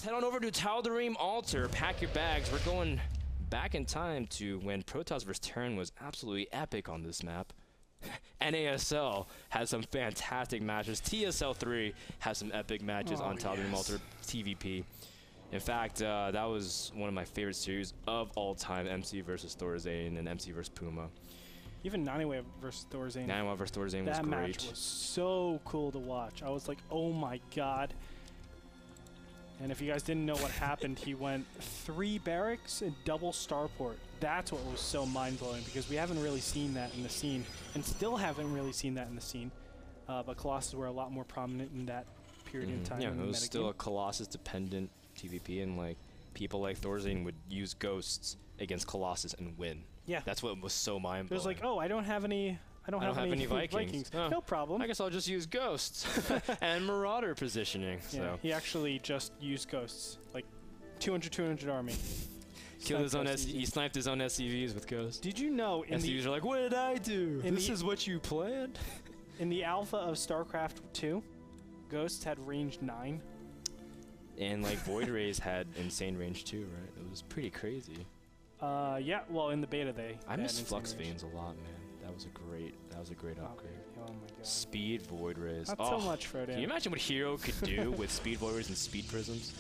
head on over to DeMusliM Altar. Pack your bags. We're going back in time to when Protoss vs. Terran was absolutely epic on this map. NASL has some fantastic matches. TSL3 has some epic matches on DeMusliM Altar TVP. In fact, that was one of my favorite series of all time, MC vs. Thorazane and MC vs. Puma. Even Naniwa vs. Thorazane. Naniwa vs. Thorazane was great. That match was so cool to watch. I was like, oh my god. And if you guys didn't know what happened, he went 3 barracks and double starport. That's what was so mind-blowing, because we haven't really seen that in the scene, and still haven't really seen that in the scene. But Colossus were a lot more prominent in that period in time. Yeah, it was still a Colossus-dependent TVP, and like people like Thorazane would use ghosts against Colossus and win. Yeah, that's what was so mind-blowing. It was like, oh, I don't have any Vikings. Oh, no problem. I guess I'll just use ghosts and marauder positioning. Yeah, so he actually just used ghosts, like 200 army. Killed his own he sniped his own SCVs with ghosts. Did you know in SCVs are like, what did I do? This is what you planned? In the alpha of Starcraft II, ghosts had range 9. And like Void Rays had insane range too, right? It was pretty crazy. Yeah, well in the beta I miss Flux Veins a lot, man. That was a great upgrade. Oh my god. Speed Void Rays. Not so much, Frodo. Can you imagine what Hero could do with Speed Void Rays and Speed Prisms?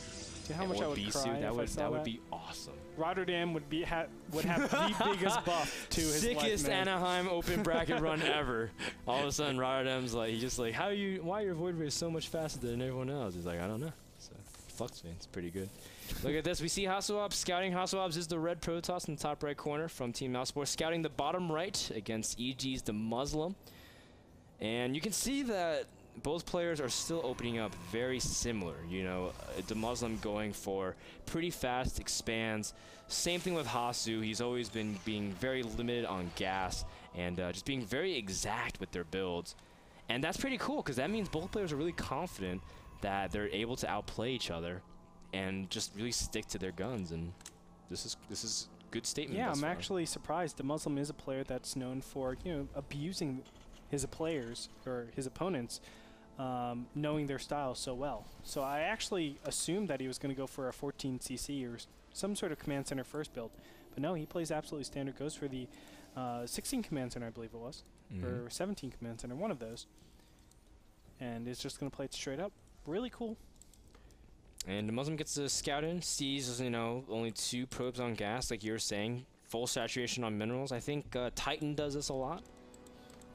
Dude, how much I would cry that would be awesome. Rotterdam would have the biggest buff to his sickest Anaheim open bracket run ever. All of a sudden, Rotterdam's like, he's just like, why are your Void Rays so much faster than everyone else? He's like, I don't know. So Flux Veins, pretty good. Look at this. We see HasuObs scouting. HasuObs is the red Protoss in the top right corner from Team Mousesports, scouting the bottom right against EG's DeMusliM. And you can see that both players are still opening up very similar. You know, DeMusliM going for pretty fast expands. Same thing with Hasu. He's always been being very limited on gas and just being very exact with their builds. And that's pretty cool, because that means both players are really confident that they're able to outplay each other and just really stick to their guns, and this is good statement. Yeah, I'm actually surprised. DeMusliM is a player that's known for, you know, abusing his players or his opponents, knowing their style so well. So I actually assumed that he was going to go for a 14cc or some sort of command center first build, but no, he plays absolutely standard. Goes for the 16 command center, I believe it was, or 17 command center, one of those, and is just going to play it straight up. Really cool. And DeMusliM gets a scout in, sees, you know, only 2 probes on gas, like you were saying, full saturation on minerals. I think Titan does this a lot.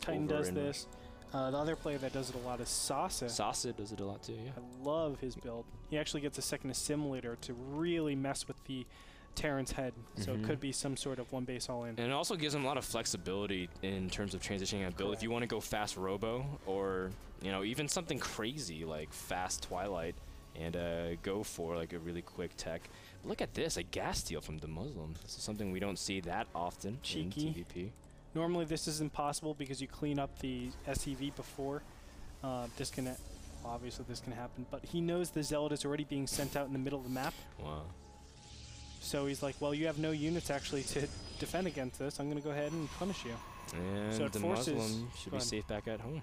Titan does this. The other player that does it a lot is Sasa. Sasa does it a lot too, yeah. I love his build. He actually gets a second assimilator to really mess with the Terran's head, so it could be some sort of one base all in. And it also gives him a lot of flexibility in terms of transitioning a build. If you want to go fast robo, or, you know, even something crazy like fast Twilight, and go for like a really quick tech. But look at this, a gas steal from DeMusliM. This is something we don't see that often in TVP. Normally this is impossible because you clean up the SCV before disconnect. Obviously this can happen, but he knows the Zealot is already being sent out in the middle of the map. Wow. So he's like, well, you have no units actually to defend against this. I'm going to go ahead and punish you. And so DeMusliM should be safe back at home.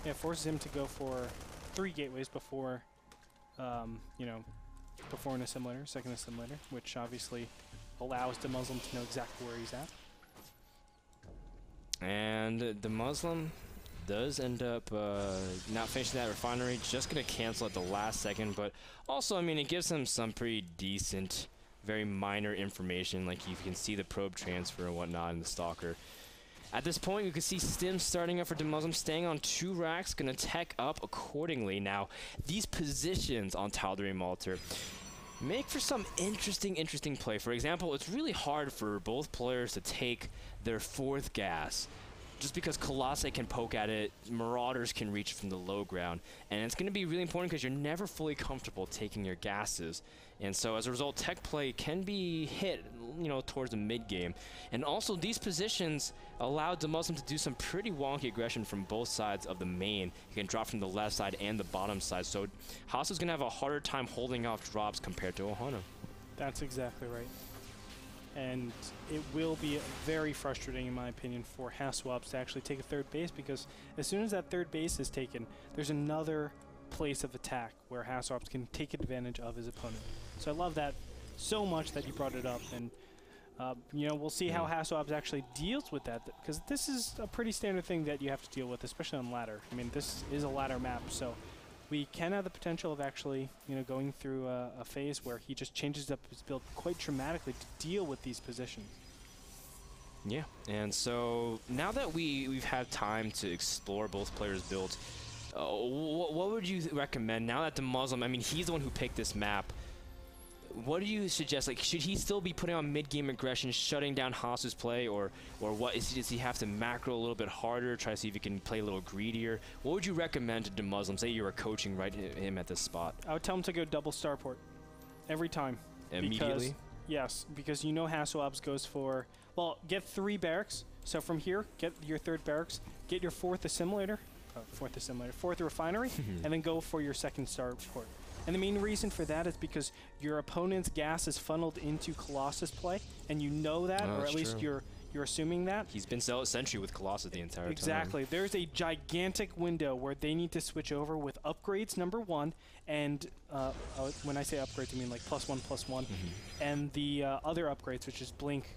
Yeah, it forces him to go for 3 gateways before you know, before an assimilator, second assimilator, which obviously allows DeMusliM to know exactly where he's at. And DeMusliM does end up not finishing that refinery, just going to cancel at the last second, but also, I mean, it gives him some pretty decent, very minor information, like you can see the probe transfer and whatnot in the Stalker. At this point, you can see Stim starting up for DeMusliM, staying on 2 racks, going to tech up accordingly. Now, these positions on DeMusliM Altar make for some interesting play. For example, it's really hard for both players to take their 4th gas, just because Colossi can poke at it, Marauders can reach from the low ground, and it's going to be really important because you're never fully comfortable taking your gases. And so as a result, tech play can be hit, you know, towards the mid game. And also these positions allow DeMusliM to do some pretty wonky aggression from both sides of the main. You can drop from the left side and the bottom side. So Hasu's going to have a harder time holding off drops compared to Ohana. That's exactly right. And it will be very frustrating, in my opinion, for HasuObs to actually take a 3rd base, because as soon as that 3rd base is taken, there's another place of attack where HasuObs can take advantage of his opponent. So I love that so much that you brought it up, and you know, we'll see how HasuObs actually deals with that, because this is a pretty standard thing that you have to deal with, especially on ladder. I mean, this is a ladder map, so we can have the potential of actually, you know, going through a phase where he just changes up his build quite dramatically to deal with these positions. Yeah, and so now that we've had time to explore both players' builds, what would you recommend now that DeMusliM, I mean, he's the one who picked this map? What do you suggest? Like, should he still be putting on mid-game aggression, shutting down Hasu's play, or what? Does he have to macro a little bit harder, try to see if he can play a little greedier? What would you recommend to DeMusliM? Say you were coaching him at this spot. I would tell him to go double starport every time. Immediately? Because, yes, because you know HasuObs goes for, well, get 3 barracks. So from here, get your 3rd barracks, get your 4th assimilator, 4th refinery, and then go for your 2nd starport. And the main reason for that is because your opponent's gas is funneled into Colossus play, and you know that, or at least you're assuming that. He's been Sentry with Colossus the entire time. Exactly. There's a gigantic window where they need to switch over with upgrades, #1, and when I say upgrades, I mean like +1/+1, and the other upgrades, which is Blink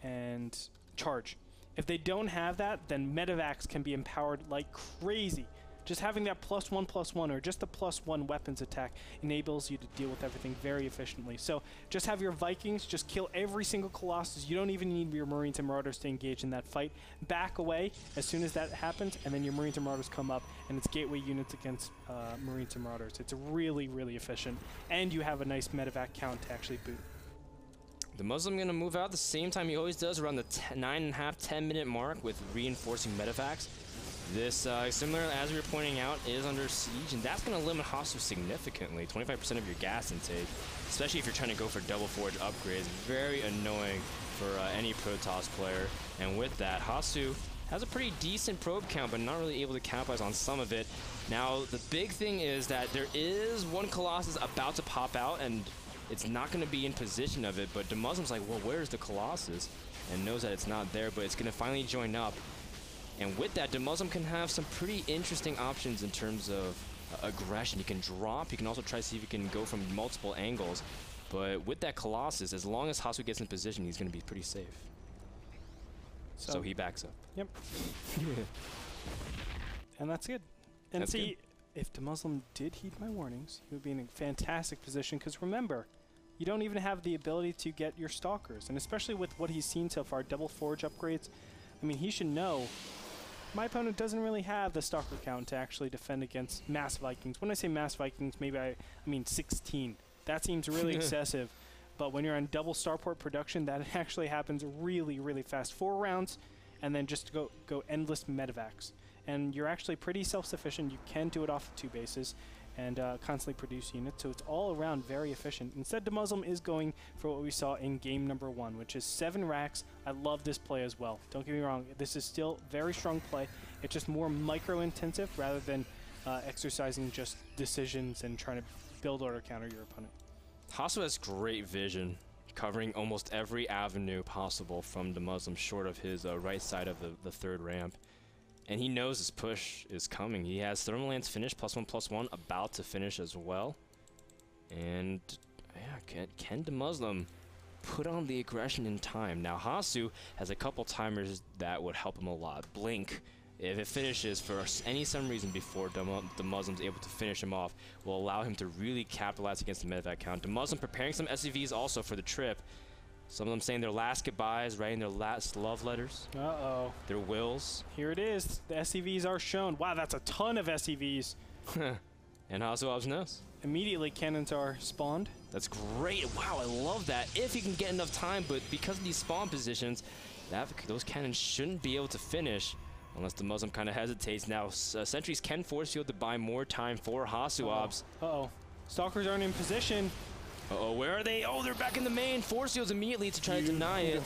and Charge. If they don't have that, then Medivacs can be empowered like crazy. Just having that +1/+1 or just the +1 weapons attack enables you to deal with everything very efficiently. So just have your Vikings, just kill every single Colossus. You don't even need your Marines and Marauders to engage in that fight. Back away as soon as that happens, and then your Marines and Marauders come up, and it's gateway units against Marines and Marauders. It's really, really efficient, and you have a nice medevac count to actually boot. DeMusliM going to move out the same time he always does, around the 9.5, 10-minute mark with reinforcing medevacs. This, similar as we were pointing out, is under siege, and that's going to limit Hasu significantly. 25% of your gas intake, especially if you're trying to go for double forge upgrades. Very annoying for any Protoss player. And with that, Hasu has a pretty decent probe count, but not really able to capitalize on some of it. Now, the big thing is that there is one Colossus about to pop out, and it's not going to be in position of it, but DeMuslim's like, well, where's the Colossus? And knows that it's not there, but it's going to finally join up. And with that, DeMusliM can have some pretty interesting options in terms of aggression. He can drop. He can also try to see if he can go from multiple angles. But with that Colossus, as long as Hasu gets in position, he's going to be pretty safe. So he backs up. Yep. And that's good. And that's see, good. If DeMusliM did heed my warnings, he would be in a fantastic position. Because remember, you don't even have the ability to get your Stalkers. And especially with what he's seen so far, double forge upgrades, I mean, he should know my opponent doesn't really have the Stalker count to actually defend against mass Vikings. When I say mass Vikings, maybe I mean 16. That seems really excessive. But when you're on double starport production, that actually happens really, really fast. 4 rounds, and then just go endless medevacs. And you're actually pretty self-sufficient. You can do it off of 2 bases and constantly produce units. So it's all around very efficient. Instead, DeMusliM is going for what we saw in game #1, which is 7 racks. I love this play as well. Don't get me wrong. This is still very strong play. It's just more micro-intensive rather than exercising just decisions and trying to build order counter your opponent. Hasu has great vision, covering almost every avenue possible from DeMusliM, short of his right side of the 3rd ramp. And he knows his push is coming. He has Thermal Lance finished, +1/+1, about to finish as well. And yeah, can DeMusliM put on the aggression in time? Now, Hasu has a couple timers that would help him a lot. Blink, if it finishes for some reason before DeMuslim's able to finish him off, will allow him to really capitalize against the medevac count. DeMusliM preparing some SCVs also for the trip. Some of them saying their last goodbyes, writing their last love letters. Uh-oh. Their wills. Here it is. The SCVs are shown. Wow, that's a ton of SCVs. And HasuObs knows. Immediately, cannons are spawned. That's great. Wow, I love that. If he can get enough time, but because of these spawn positions, those cannons shouldn't be able to finish unless DeMusliM kind of hesitates. Now, sentries can force field to buy more time for HasuObs. Uh-oh. Stalkers aren't in position. Uh-oh, where are they? Oh, they're back in the main. Force fields immediately to try to deny it.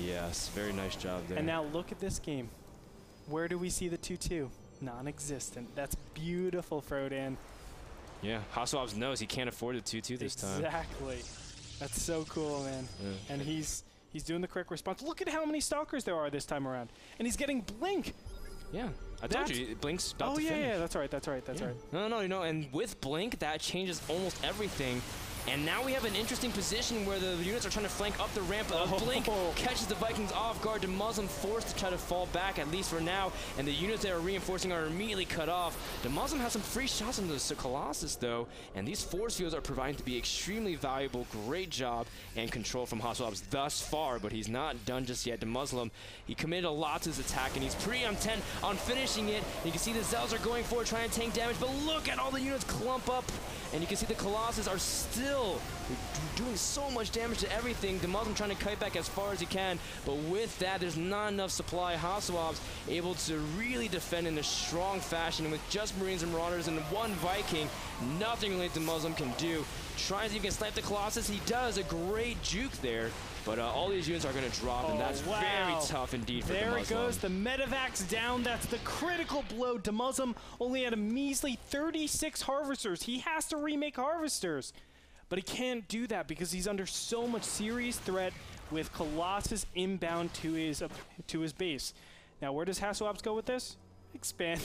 Yes, very nice job there. And now look at this game. Where do we see the 2-2? Non-existent. That's beautiful, Frodan. Yeah, HasuObs knows he can't afford the 2-2 this time. Exactly. That's so cool, man. Yeah. And he's doing the correct response. Look at how many Stalkers there are this time around. And he's getting Blink. Yeah, I told you, Blink's about to finish. Yeah, that's right. No, you know, and with Blink, that changes almost everything. And now we have an interesting position where the units are trying to flank up the ramp. Blink catches the Vikings off guard. DeMusliM forced to try to fall back, at least for now. And the units that are reinforcing are immediately cut off. DeMusliM has some free shots on the Colossus, though. And these force fields are proving to be extremely valuable. Great job and control from HasuObs thus far, but he's not done just yet. DeMusliM, he committed a lot to his attack, and he's pretty intent on finishing it. And you can see the Zels are going for it, trying to tank damage, but look at all the units clump up. And you can see the Colossus are still doing so much damage to everything. DeMusliM trying to kite back as far as he can, but with that, there's not enough supply. HasuObs able to really defend in a strong fashion, and with just Marines and Marauders and one Viking, nothing really DeMusliM can do. Tries to even snipe the Colossus. He does a great juke there, but all these units are going to drop, and that's very tough indeed for DeMusliM. There it goes, the medevac's down. That's the critical blow. DeMusliM only had a measly 36 harvesters. He has to remake harvesters, but he can't do that because he's under so much serious threat with Colossus inbound to his base. Now, where does HasuObs go with this? Expand.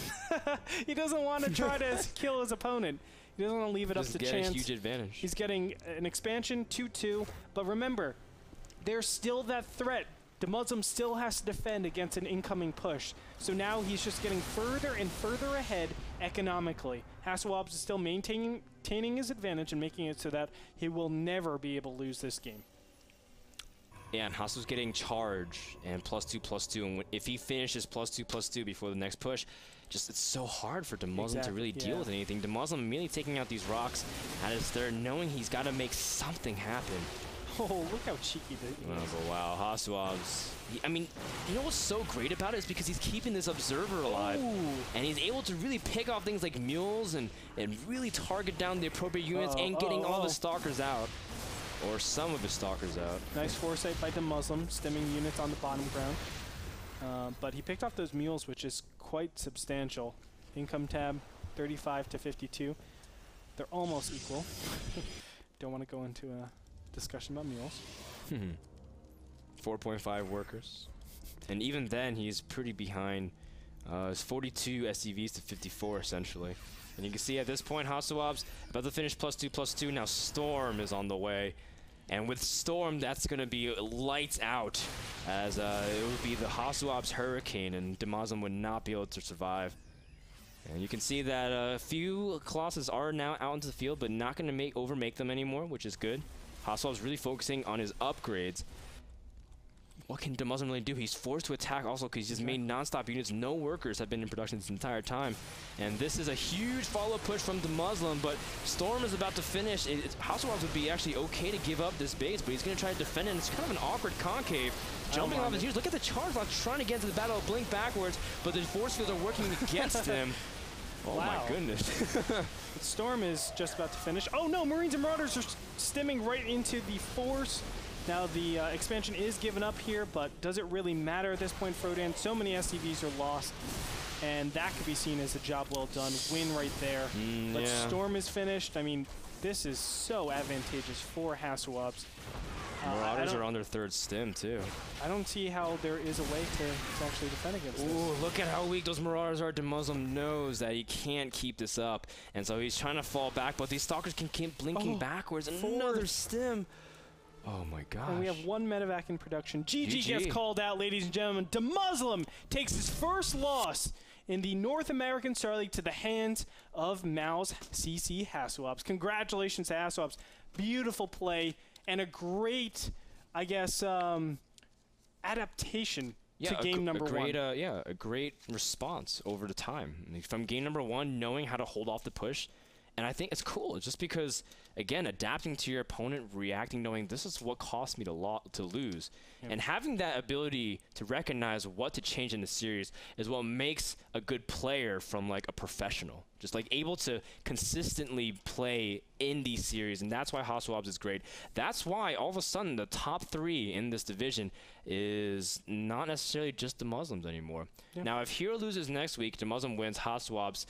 He doesn't want to try to kill his opponent. He doesn't want to leave it up to chance. A huge advantage. He's getting an expansion, 2-2, but remember, there's still that threat. DeMusliM still has to defend against an incoming push. So now he's just getting further and further ahead economically. HasuObs is still maintaining his advantage and making it so that he will never be able to lose this game. Yeah, and Hasu's getting charge and +2/+2, and if he finishes +2/+2 before the next push, it's so hard for DeMusliM to really deal with anything. DeMusliM immediately taking out these rocks at his third, knowing he's got to make something happen. Oh, look how cheeky he is. But wow, HasuObs. I mean, you know what's so great about it is because he's keeping this observer alive. Ooh. And he's able to really pick off things like mules and really target down the appropriate units and getting all the stalkers out. Or some of his stalkers out. Nice foresight by DeMusliM, stemming units on the bottom ground. But he picked off those mules, which is quite substantial. Income tab, 35 to 52. They're almost equal. Don't want to go into a discussion about mules. 4.5 workers. And even then, he's pretty behind. It's 42 SCVs to 54, essentially. And you can see at this point, HasuObs about to finish +2/+2. Now Storm is on the way. And with Storm, that's going to be lights out, as it would be the HasuObs Hurricane, and DeMusliM would not be able to survive. And you can see that a few Colossus are now out into the field, but not going to overmake them anymore, which is good. HasuObs really focusing on his upgrades. What can DeMusliM really do? He's forced to attack also because he's just made non-stop units. No workers have been in production this entire time. And this is a huge follow-up push from DeMusliM, but Storm is about to finish. HasuObs would be actually okay to give up this base, but he's going to try to defend it. And it's kind of an awkward concave. Jumping off his units. Look at the charge block trying to get into the Battle of Blink backwards, but the force fields are working against him. Oh my goodness. Storm is just about to finish. Oh no, Marines and Marauders are stemming right into the force. Now the expansion is given up here, but does it really matter at this point, Frodan? So many SCVs are lost, and that could be seen as a job well done. Win right there. But Storm is finished. I mean, this is so advantageous for HasuObs. Marauders are on their third stem, too. I don't see how there is a way to actually defend against this. Ooh, look at how weak those Marauders are. DeMusliM knows that he can't keep this up, and so he's trying to fall back, but these Stalkers can keep blinking backwards. Another stem. Oh my gosh. And we have one medevac in production. GG gets called out, ladies and gentlemen. DeMusliM takes his first loss in the North American Star League to the hands of Mao's CC HasuObs. Congratulations to HasuObs. Beautiful play and a great, I guess, adaptation to game number one. A great response over the time. From game number one, knowing how to hold off the push. And I think it's cool just because, again, adapting to your opponent, reacting, knowing this is what cost me to lose. And having that ability to recognize what to change in the series is what makes a good player from like a professional. Just like able to consistently play in these series. And that's why HasuObs is great. That's why all of a sudden the top 3 in this division is not necessarily just DeMuslims anymore. Now, if Hero loses next week, DeMusliM wins, HasuObs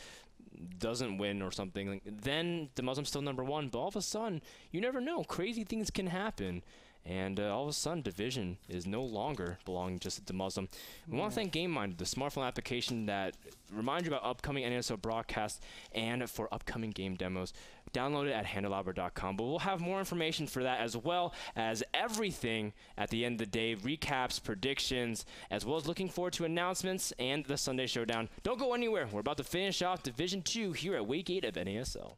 doesn't win or something, then DeMuslim's still number 1. But all of a sudden, you never know. Crazy things can happen. And all of a sudden, Division is no longer belonging just to DeMusliM. We want to thank GameMinder, the smartphone application that reminds you about upcoming NASL broadcasts and for upcoming game demos. Download it at handleoutward.com. But we'll have more information for that, as well as everything at the end of the day, recaps, predictions, as well as looking forward to announcements and the Sunday Showdown. Don't go anywhere. We're about to finish off Division 2 here at Week 8 of NASL.